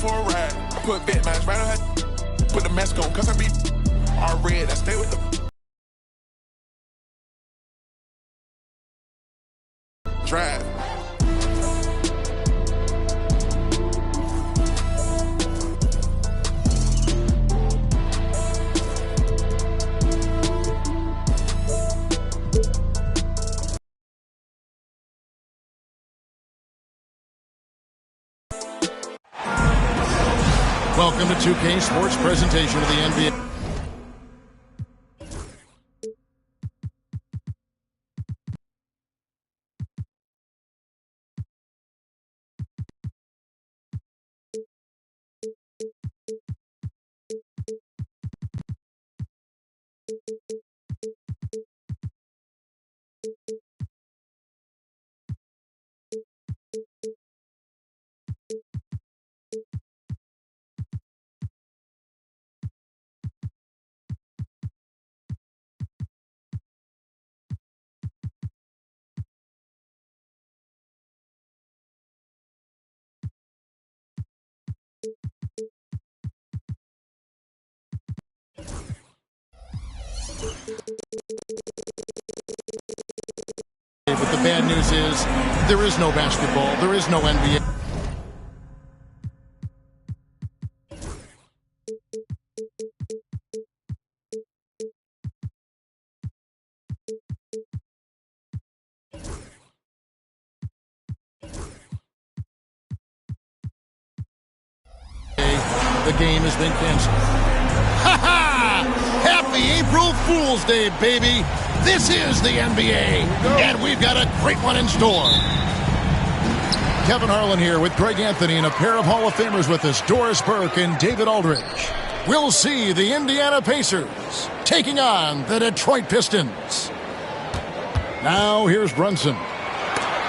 for a ride. I put vet mask right on her. Put the mask on, cause I be all red. I stay with the drive. Welcome to 2K Sports presentation of the NBA. But the bad news is there is no basketball, there is no NBA. The game has been canceled. Ha ha! Happy April Fool's Day, baby! This is the NBA, and we've got a great one in store. Kevin Harlan here with Greg Anthony and a pair of Hall of Famers with us, Doris Burke and David Aldridge. We'll see the Indiana Pacers taking on the Detroit Pistons. Now here's Brunson.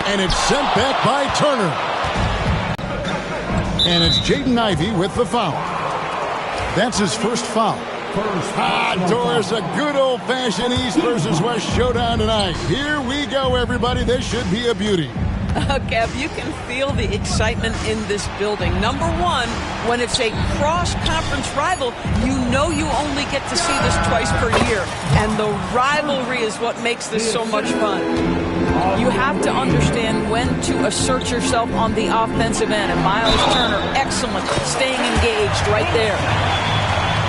And it's sent back by Turner. And it's Jaden Ivey with the foul. That's his first foul. Doris, a good old-fashioned East versus West showdown tonight. Here we go, everybody. This should be a beauty. Kev, you can feel the excitement in this building. Number one, when it's a cross-conference rival, you know you only get to see this twice per year. And the rivalry is what makes this so much fun. You have to understand when to assert yourself on the offensive end. And Miles Turner, excellent, staying engaged right there.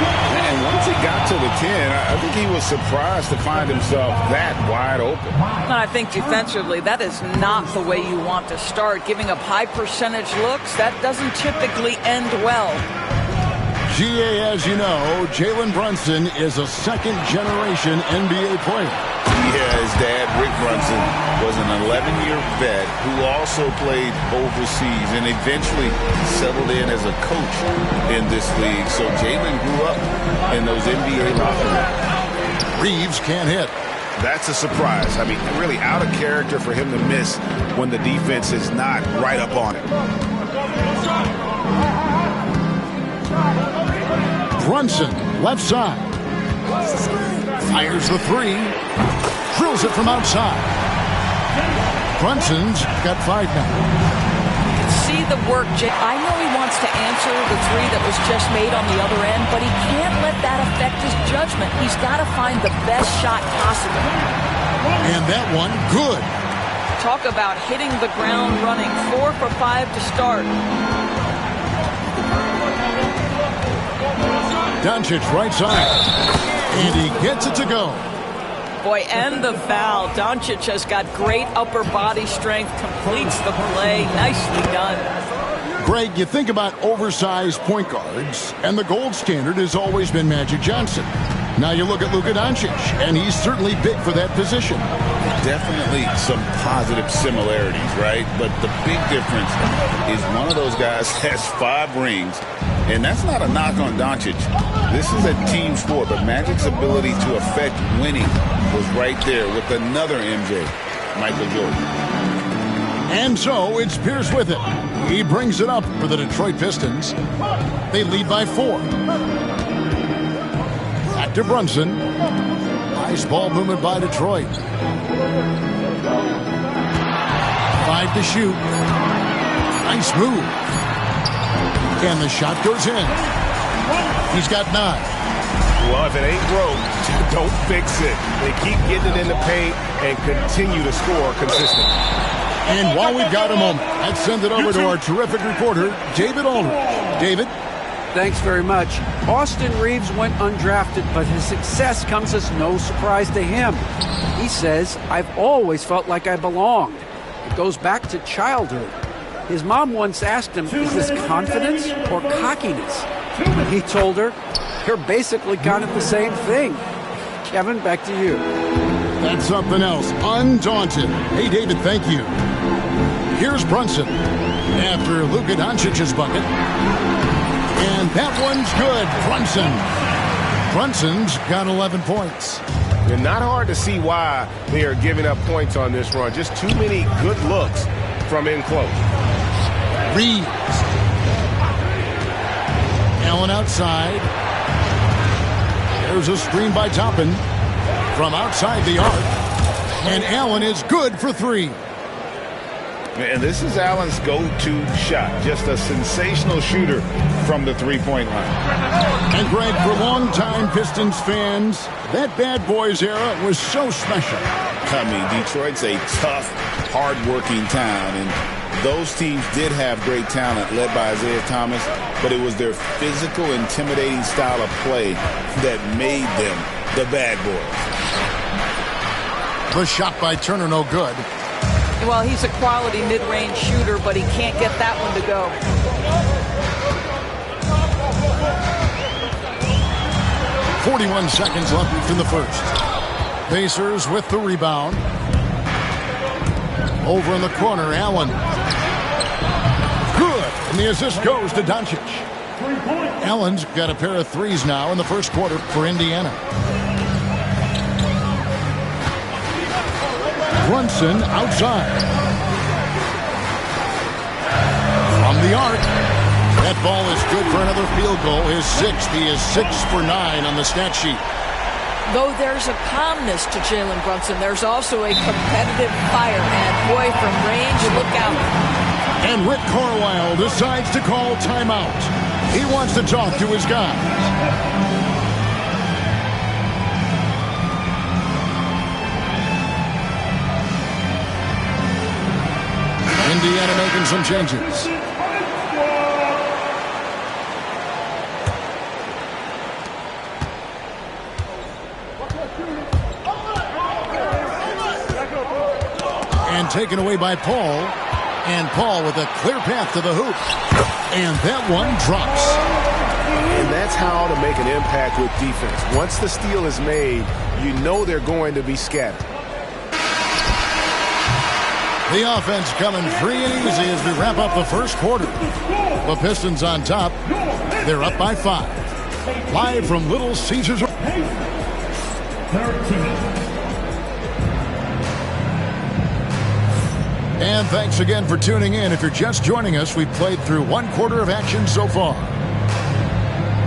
And once he got to the 10, I think he was surprised to find himself that wide open. And I think defensively, that is not the way you want to start. Giving up high percentage looks, that doesn't typically end well. GA, as you know, Jalen Brunson is a second-generation NBA player. Yeah, his dad, Rick Brunson, was an 11-year vet who also played overseas and eventually settled in as a coach in this league. So Jalen grew up in those NBA locker rooms. Reeves can't hit. That's a surprise. I mean, really out of character for him to miss when the defense is not right up on it. Brunson, left side. Fires the three. Drills it from outside. Brunson's got 5 now. See the work. I know he wants to answer the three that was just made on the other end, but he can't let that affect his judgment. He's got to find the best shot possible. And that one, good. Talk about hitting the ground running. 4 for 5 to start. Doncic right side. And he gets it to go. Boy, and the foul. Doncic has got great upper body strength, completes the play. Nicely done. Greg, you think about oversized point guards, and the gold standard has always been Magic Johnson. Now you look at Luka Doncic, and he's certainly big for that position. Definitely some positive similarities, right? But the big difference is one of those guys has 5 rings, and that's not a knock on Doncic. This is a team sport, but Magic's ability to affect winning was right there with another MJ, Michael Jordan. And so it's Pierce with it. He brings it up for the Detroit Pistons. They lead by 4. Back to Brunson. Nice ball movement by Detroit. 5 to shoot. Nice move. And the shot goes in. He's got 9. Well, if it ain't broke, don't fix it. They keep getting it in the paint and continue to score consistently. And while we've got a moment, let's send it over to our terrific reporter, David Aldridge. David? Thanks very much. Austin Reeves went undrafted, but his success comes as no surprise to him. He says, "I've always felt like I belonged." It goes back to childhood. His mom once asked him, "Is this confidence or cockiness?" He told her, "You're basically kind of the same thing." Kevin, back to you. That's something else. Undaunted. Hey, David, thank you. Here's Brunson after Luka Doncic's bucket. And that one's good. Brunson's got 11 points. And not hard to see why they are giving up points on this run. Just too many good looks from in close. Reeves. Allen outside. There's a screen by Toppin from outside the arc. And Allen is good for 3. And this is Allen's go-to shot. Just a sensational shooter from the three-point line. And Greg, for longtime Pistons fans, that bad boys era was so special. I mean, Detroit's a tough, hard-working town, and those teams did have great talent led by Isaiah Thomas, but it was their physical, intimidating style of play that made them the bad boys. The shot by Turner, no good. Well, he's a quality mid-range shooter, but he can't get that one to go. .41 seconds left in the first. Pacers with the rebound. Over in the corner, Allen. Good. And the assist goes to Doncic. Allen's got a pair of threes now in the first quarter for Indiana. Brunson outside. From the arc. That ball is good for another field goal. His 6th. He is 6 for 9 on the stat sheet. Though there's a calmness to Jalen Brunson, there's also a competitive fire. And boy, from range, look out. And Rick Carlisle decides to call timeout. He wants to talk to his guys. Indiana making some changes. And taken away by Paul. And Paul with a clear path to the hoop. And that one drops. And that's how to make an impact with defense. Once the steal is made, you know they're going to be scattered. The offense coming free and easy as we wrap up the first quarter. The Pistons on top. They're up by 5. Live from Little Caesars. 13. And thanks again for tuning in. If you're just joining us, we've played through 1 quarter of action so far.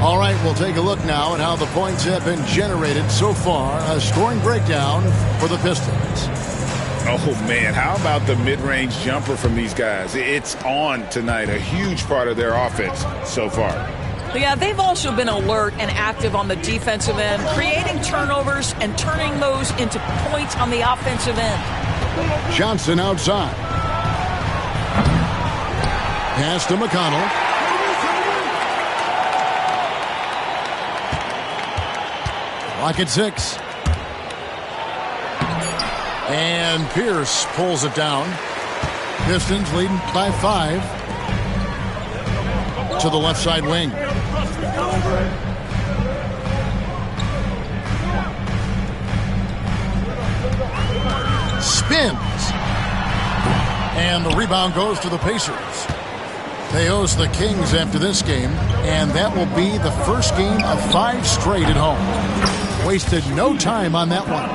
All right, we'll take a look now at how the points have been generated so far. A scoring breakdown for the Pistons. Oh, man, how about the mid-range jumper from these guys? It's on tonight, a huge part of their offense so far. Yeah, they've also been alert and active on the defensive end, creating turnovers and turning those into points on the offensive end. Johnson outside. Pass to McConnell. Clock at 6. And Pierce pulls it down. Pistons leading by 5. To the left side wing. Spins. And the rebound goes to the Pacers. They host the Kings after this game, and that will be the first game of 5 straight at home. Wasted no time on that one.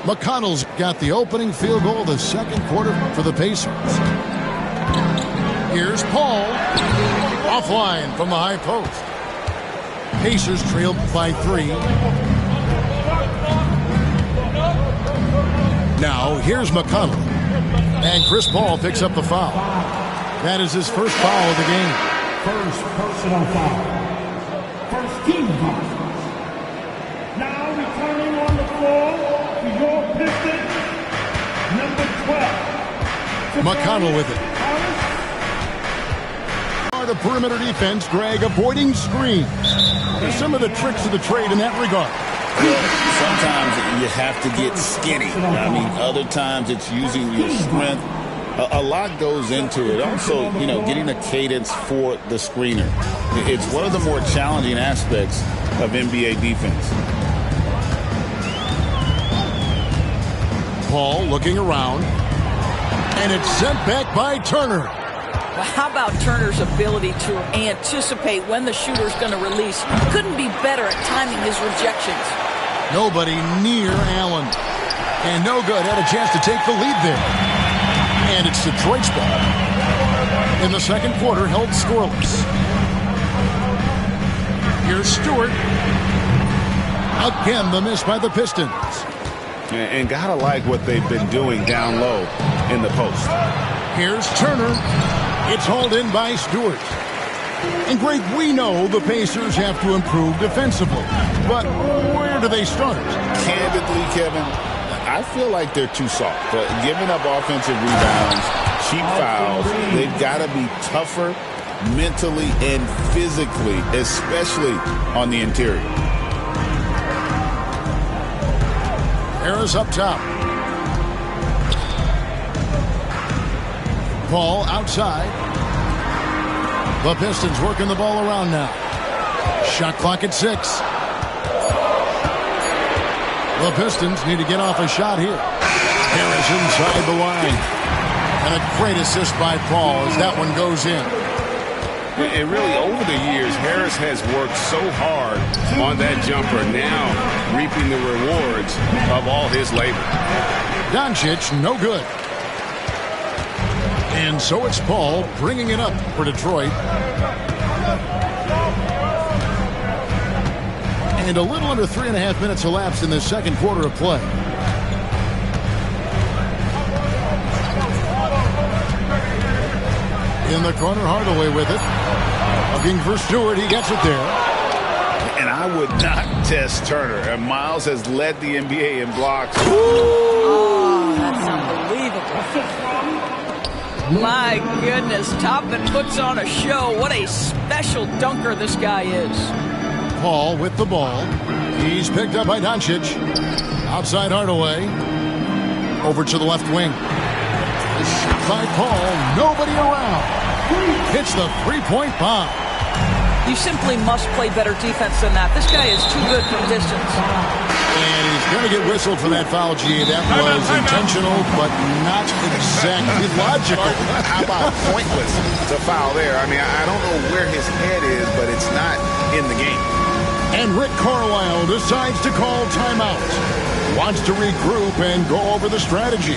McConnell's got the opening field goal of the second quarter for the Pacers. Here's Paul. Offline from the high post. Pacers trailed by 3. Now, here's McConnell. And Chris Paul picks up the foul. That is his first foul of the game. First personal foul. First team foul. Now returning on the floor to your Pistons, number 12. McConnell with it. The perimeter defense, Greg, avoiding screens. There's some of the tricks of the trade in that regard. Well, sometimes you have to get skinny. I mean, other times it's using your strength. A lot goes into it. Also, you know, getting a cadence for the screener. It's one of the more challenging aspects of NBA defense. Paul looking around, and it's sent back by Turner. Well, how about Turner's ability to anticipate when the shooter's going to release? Couldn't be better at timing his rejections. Nobody near Allen. And no good. Had a chance to take the lead there. And it's Detroit's ball. In the second quarter, held scoreless. Here's Stewart. Again, the miss by the Pistons. And gotta like what they've been doing down low in the post. Here's Turner. It's hauled in by Stewart. And Greg, we know the Pacers have to improve defensively. But where do they start? Candidly, Kevin, I feel like they're too soft. Giving up offensive rebounds, cheap fouls, they've got to be tougher mentally and physically, especially on the interior. Harris up top. Paul outside. The Pistons working the ball around now. Shot clock at 6. The Pistons need to get off a shot here. Harris inside the line. And a great assist by Paul as that one goes in. And really, over the years, Harris has worked so hard on that jumper, now reaping the rewards of all his labor. Doncic, no good. And so it's Paul bringing it up for Detroit. And a little under 3.5 minutes elapsed in the second quarter of play. In the corner, Hardaway with it. Looking for Stewart. He gets it there. And I would not test Turner. And Miles has led the NBA in blocks. Oh, that's unbelievable. My goodness, Toppin puts on a show. What a special dunker this guy is. Paul with the ball. He's picked up by Doncic. Outside Hardaway. Over to the left wing. By Paul, nobody around. Hits the three-point bomb. You simply must play better defense than that. This guy is too good from distance. And he's going to get whistled for that foul, G. That was intentional, but not exactly logical. How about pointless to foul there? I mean, I don't know where his head is, but it's not in the game. And Rick Carlisle decides to call timeout. Wants to regroup and go over the strategy.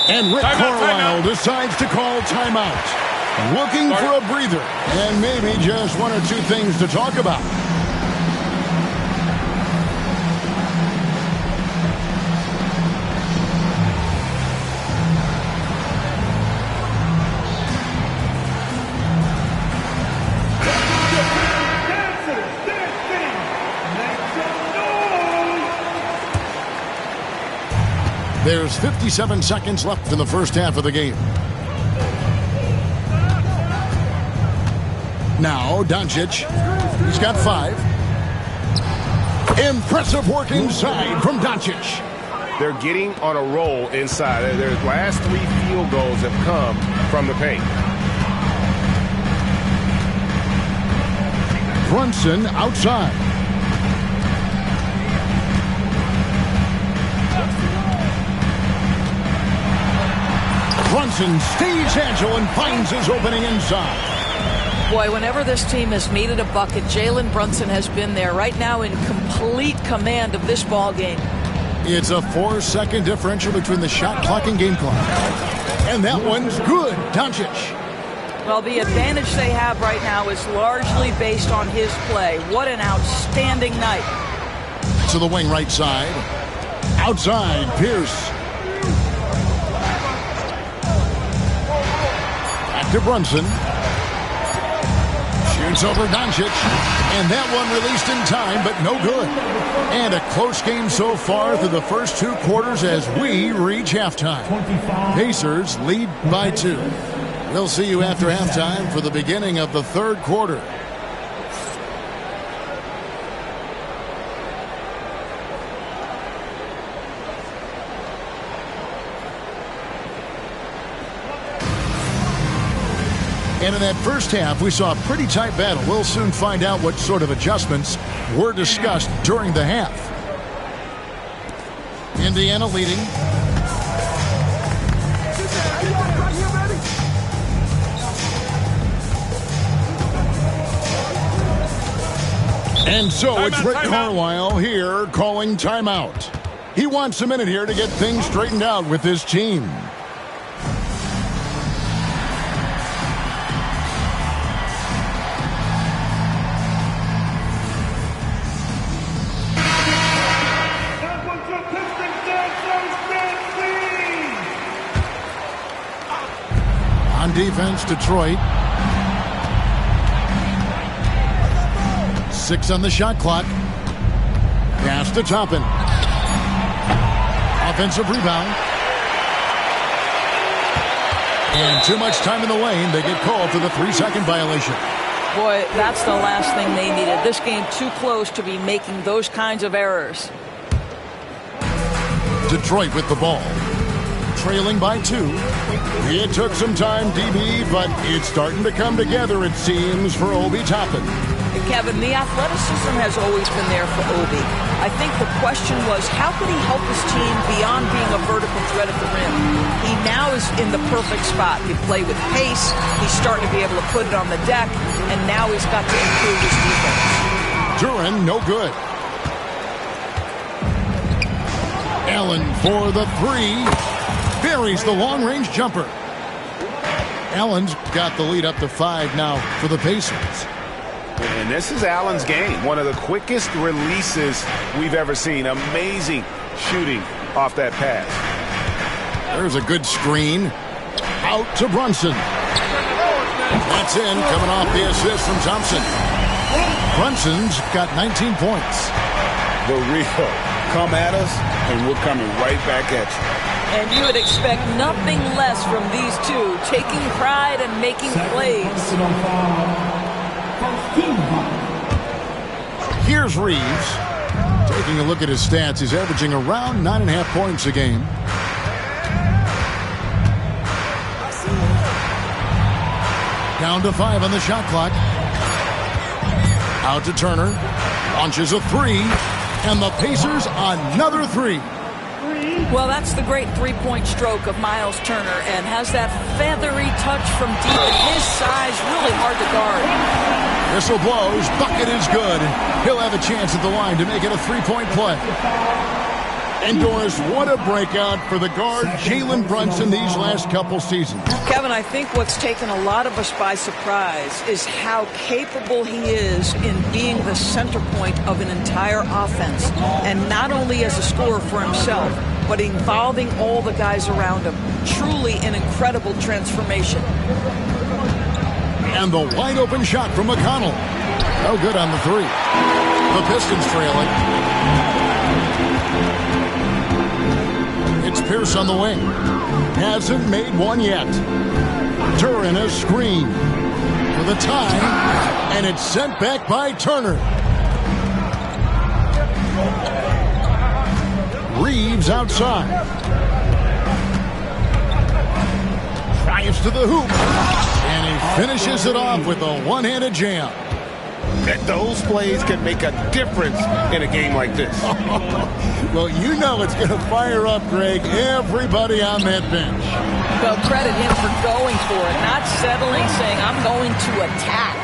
And Rick Carlisle decides to call timeout. Looking for a breather and maybe just one or two things to talk about. There's 57 seconds left in the first half of the game. Now, Doncic. He's got 5. Impressive work inside from Doncic. They're getting on a roll inside. Their last 3 field goals have come from the paint. Brunson outside. Brunson stays agile and finds his opening inside. Boy, whenever this team has needed a bucket, Jalen Brunson has been there right now in complete command of this ball game. It's a 4-second differential between the shot clock and game clock. And that one's good. Doncic. Well, the advantage they have right now is largely based on his play. What an outstanding night. To the wing right side. Outside, Pierce. Back to Brunson. Shoots over Doncic. And that one released in time, but no good. And a close game so far through the first 2 quarters as we reach halftime. Pacers lead by 2. We'll see you after halftime for the beginning of the 3rd quarter. And in that first half, we saw a pretty tight battle. We'll soon find out what sort of adjustments were discussed during the half. Indiana leading. And so it's Rick Carlisle here calling timeout. He wants a minute here to get things straightened out with his team. On defense, Detroit. 6 on the shot clock. Pass to Toppin. Offensive rebound. And too much time in the lane. They get called for the 3-second violation. Boy, that's the last thing they needed. This game too close to be making those kinds of errors. Detroit with the ball. Trailing by 2. It took some time, DB, but it's starting to come together, it seems, for Obi Toppin. Kevin, the athleticism has always been there for Obi. I think the question was, how could he help his team beyond being a vertical threat at the rim? He now is in the perfect spot. He play with pace. He's starting to be able to put it on the deck, and now he's got to improve his defense. Duran, no good. Allen for the 3. Buries the long-range jumper. Allen's got the lead up to 5 now for the Pacers. And this is Allen's game. One of the quickest releases we've ever seen. Amazing shooting off that pass. There's a good screen. Out to Brunson. That's in, coming off the assist from Thompson. Brunson's got 19 points. The real. Come at us, and we're coming right back at you. And you would expect nothing less from these two, taking pride and making plays. Here's Reeves. Taking a look at his stats, he's averaging around 9.5 points a game. Down to 5 on the shot clock. Out to Turner. Launches a 3. And the Pacers another 3. Well, that's the great three-point stroke of Miles Turner, and has that feathery touch from deep, and his size really hard to guard. Whistle blows. Bucket is good. He'll have a chance at the line to make it a 3-point play. And Doris, what a breakout for the guard Jalen Brunson these last couple seasons. Kevin, I think what's taken a lot of us by surprise is how capable he is in being the center point of an entire offense. And not only as a scorer for himself, but involving all the guys around him. Truly an incredible transformation. And the wide open shot from McConnell. No good on the 3. The Pistons trailing. It's Pierce on the wing. Hasn't made one yet. Turin a screen for the tie, and it's sent back by Turner. Reeves outside. Drives to the hoop, and he finishes it off with a one-handed jam. That those plays can make a difference in a game like this. Well, you know it's going to fire up, Greg, everybody on that bench. Well, credit him for going for it, not settling, saying, I'm going to attack.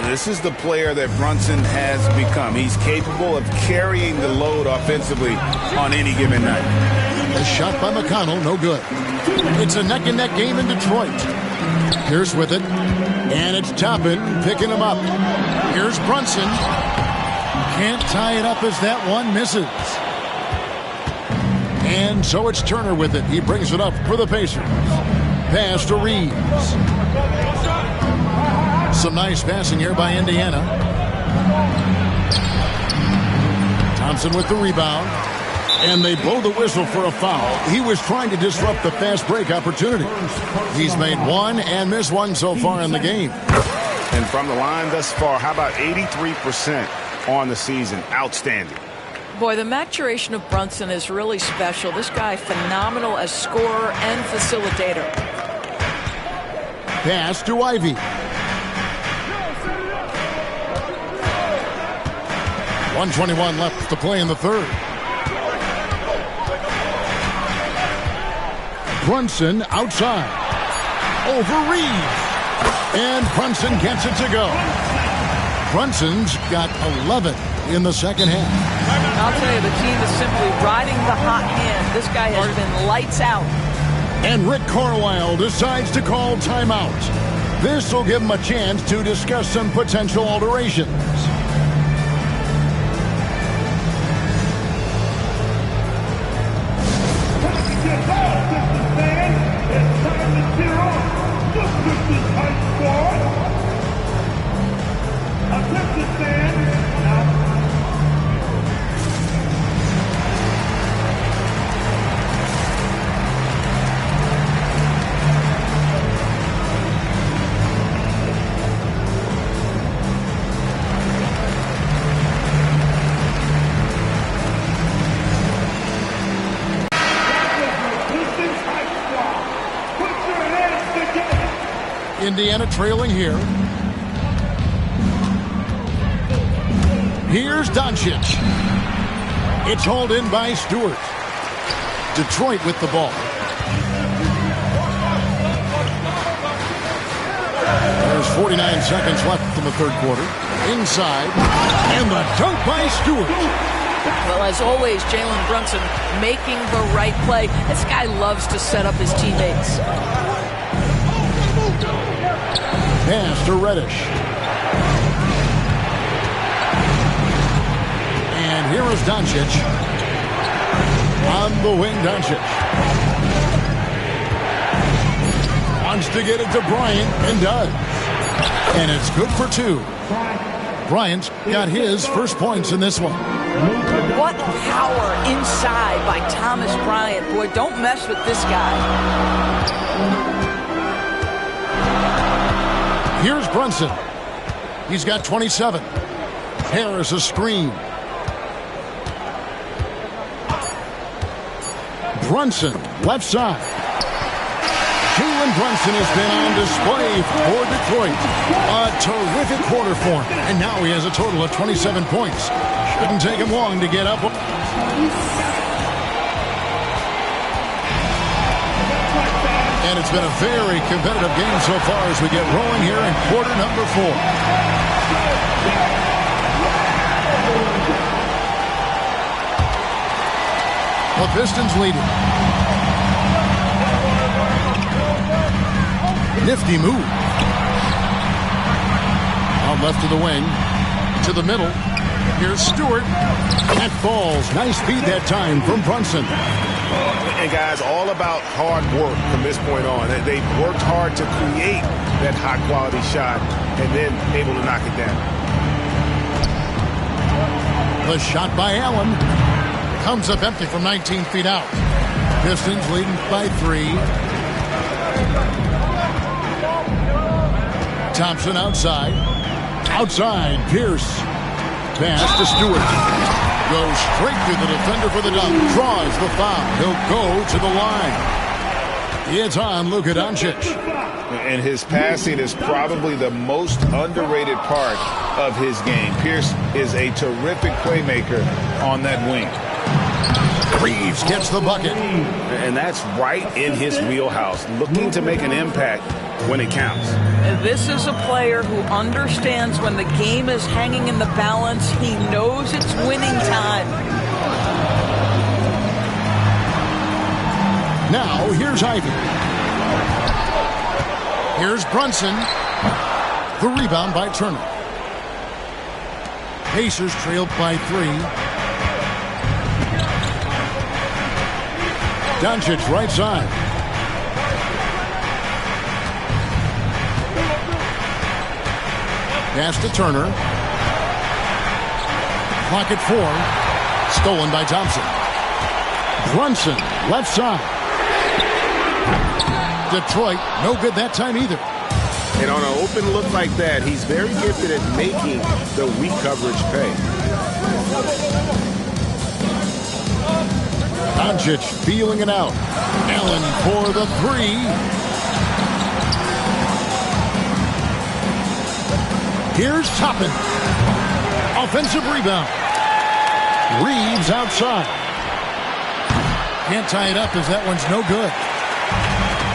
This is the player that Brunson has become. He's capable of carrying the load offensively on any given night. A shot by McConnell, no good. It's a neck-and-neck game in Detroit. Pierce with it. And it's Toppin picking him up. Here's Brunson. Can't tie it up as that one misses. And so it's Turner with it. He brings it up for the Pacers. Pass to Reeves. Some nice passing here by Indiana. Thompson with the rebound. And they blow the whistle for a foul. He was trying to disrupt the fast break opportunity. He's made one and missed one so far in the game. And from the line thus far, how about 83% on the season? Outstanding. Boy, the maturation of Brunson is really special. This guy, phenomenal as scorer and facilitator. Pass to Ivy. .121 left to play in the third. Brunson outside. Over Reeves. And Brunson gets it to go. Brunson's got 11 in the second half. I'll tell you, the team is simply riding the hot hand. This guy has been lights out. And Rick Carlisle decides to call timeout. This will give him a chance to discuss some potential alterations. Indiana trailing here. Here's Doncic. It's hauled in by Stewart. Detroit with the ball. There's 49 seconds left in the third quarter. Inside. And the dunk by Stewart. Well, as always, Jalen Brunson making the right play. This guy loves to set up his teammates. Pass to Reddish. And here is Doncic. On the wing, Doncic. Wants to get it to Bryant and does. And it's good for two. Bryant got his first points in this one. What power inside by Thomas Bryant. Boy, don't mess with this guy. Here's Brunson. He's got 27. Harris a screen. Brunson, left side. Jalen Brunson has been on display for Detroit. A terrific quarter for him. And now he has a total of 27 points. Shouldn't take him long to get up. And it's been a very competitive game so far as we get rolling here in quarter number 4. The Pistons leading. Nifty move. Out left to the wing. To the middle. Here's Stewart. That falls. Nice feed that time from Brunson. And guys, all about hard work from this point on. They've worked hard to create that high-quality shot and then able to knock it down. The shot by Allen comes up empty from 19 feet out. Pistons leading by 3. Thompson outside. Outside, Pierce. Pass to Stewart. Goes straight through the defender for the dunk. Draws the foul. He'll go to the line. It's on Luka Doncic. And his passing is probably the most underrated part of his game. Pierce is a terrific playmaker on that wing. Reeves gets the bucket. And that's right in his wheelhouse, looking to make an impact when it counts. This is a player who understands when the game is hanging in the balance. He knows it's winning time. Now, here's Ivy. Here's Brunson. The rebound by Turner. Pacers trailed by 3. Doncic right side. Pass to Turner. Clock at 4. Stolen by Thompson. Brunson left side. Detroit no good that time either. And on an open look like that, he's very gifted at making the weak coverage pay. Doncic feeling it out. Allen for the 3. Here's Toppin. Offensive rebound. Reeves outside. Can't tie it up as that one's no good.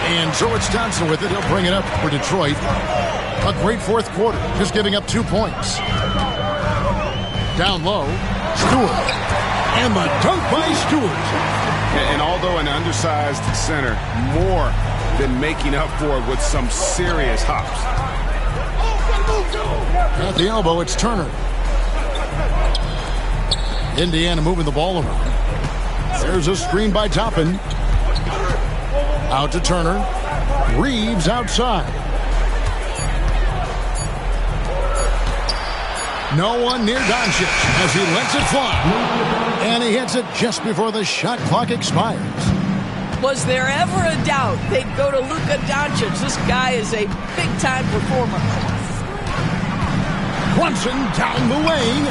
And so it's Thompson with it. He'll bring it up for Detroit. A great fourth quarter, just giving up 2 points. Down low, Stewart. And the dunk by Stewart. And although an undersized center, more than making up for it with some serious hops. At the elbow, it's Turner. Indiana moving the ball around. There's a screen by Toppin. Out to Turner. Reeves outside. No one near Doncic as he lets it fly. And he hits it just before the shot clock expires. Was there ever a doubt they'd go to Luka Doncic? This guy is a big-time performer. Brunson down the lane.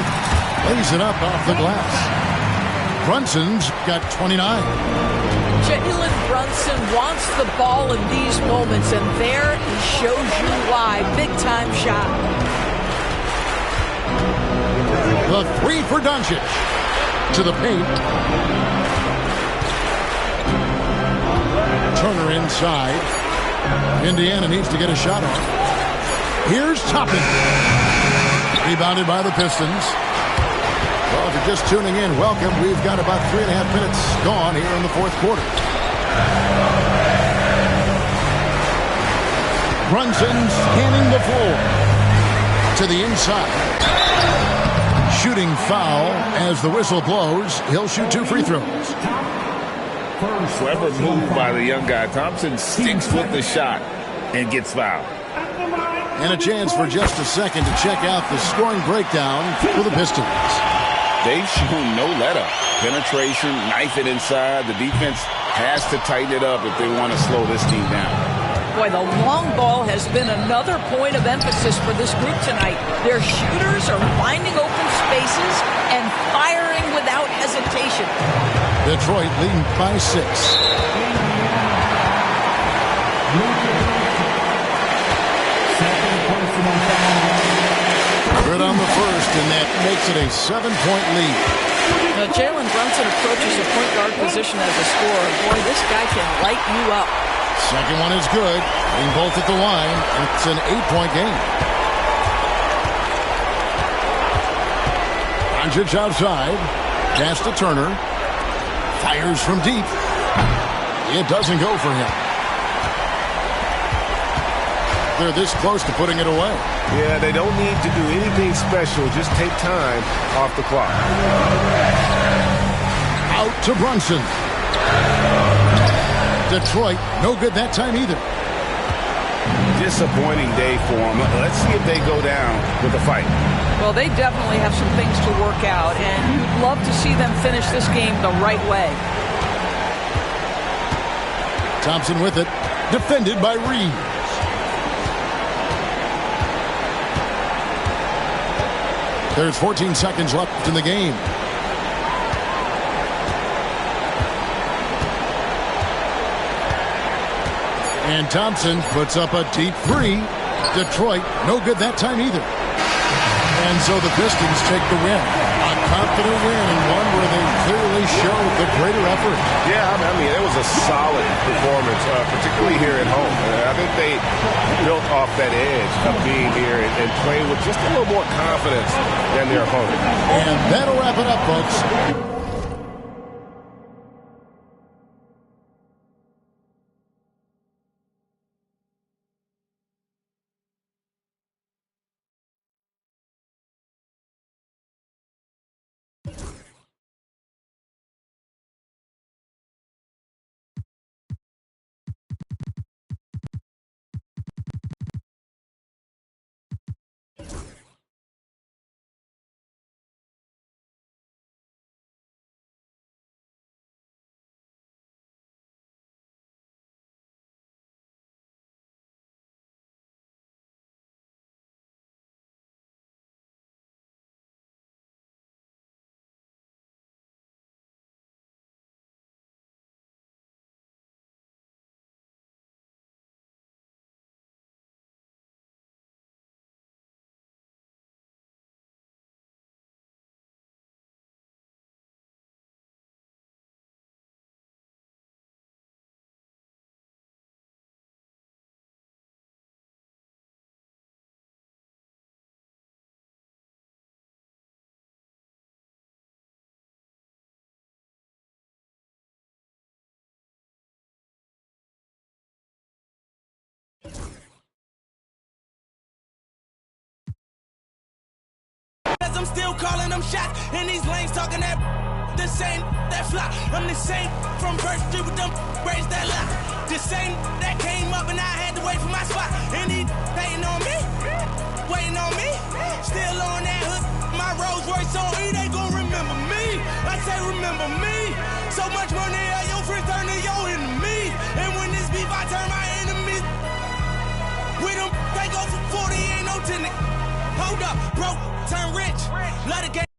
Lays it up off the glass. Brunson's got 29. Jalen Brunson wants the ball in these moments, and there he shows you why. Big-time shot. The 3 for Doncic. To the paint. Turner inside. Indiana needs to get a shot off. Here's Toppin. Rebounded by the Pistons. Well, if you're just tuning in, welcome. We've got about 3.5 minutes gone here in the fourth quarter. Brunson scanning the floor. To the inside. Shooting foul as the whistle blows. He'll shoot 2 free throws. Clever move by the young guy. Thompson sticks with the shot and gets fouled. And a chance for just a second to check out the scoring breakdown for the Pistons. They've shown no let-up. Penetration, knife it inside. The defense has to tighten it up if they want to slow this team down. Boy, the long ball has been another point of emphasis for this group tonight. Their shooters are finding open spaces and firing without hesitation. Detroit leading by 6. Good on the first, and that makes it a 7-point lead. Now, Jalen Brunson approaches a point guard position as a scorer. Boy, this guy can light you up. Second one is good. Being both at the line. It's an 8-point game. Doncic outside. Pass to Turner. Fires from deep. It doesn't go for him. They're this close to putting it away. Yeah, they don't need to do anything special. Just take time off the clock. Out to Brunson. Detroit, no good that time either. Disappointing day for them. Let's see if they go down with a fight. Well, they definitely have some things to work out, and you'd love to see them finish this game the right way. Thompson with it. Defended by Reeves. There's 14 seconds left in the game. And Thompson puts up a deep 3. Detroit, no good that time either. And so the Pistons take the win. A confident win, and one where they clearly showed the greater effort. Yeah, I mean, it was a solid performance, particularly here at home. I think they built off that edge of being here and playing with just a little more confidence than their opponent. And that'll wrap it up, folks. still calling them shots. And these lanes talking that the same that fly. I'm the same from Birch Street with them braids that lie. The same that came up and I had to wait for my spot. And he hating on me, waiting on me. Still on that hood, my Rolls Royce on E. They gon' remember me. I say remember me. So much money at your friends turn to your enemy. And when this beef, I turn my enemies. With them, they go for 40, ain't no tenant. Hold up, broke, turn rich. Let it get.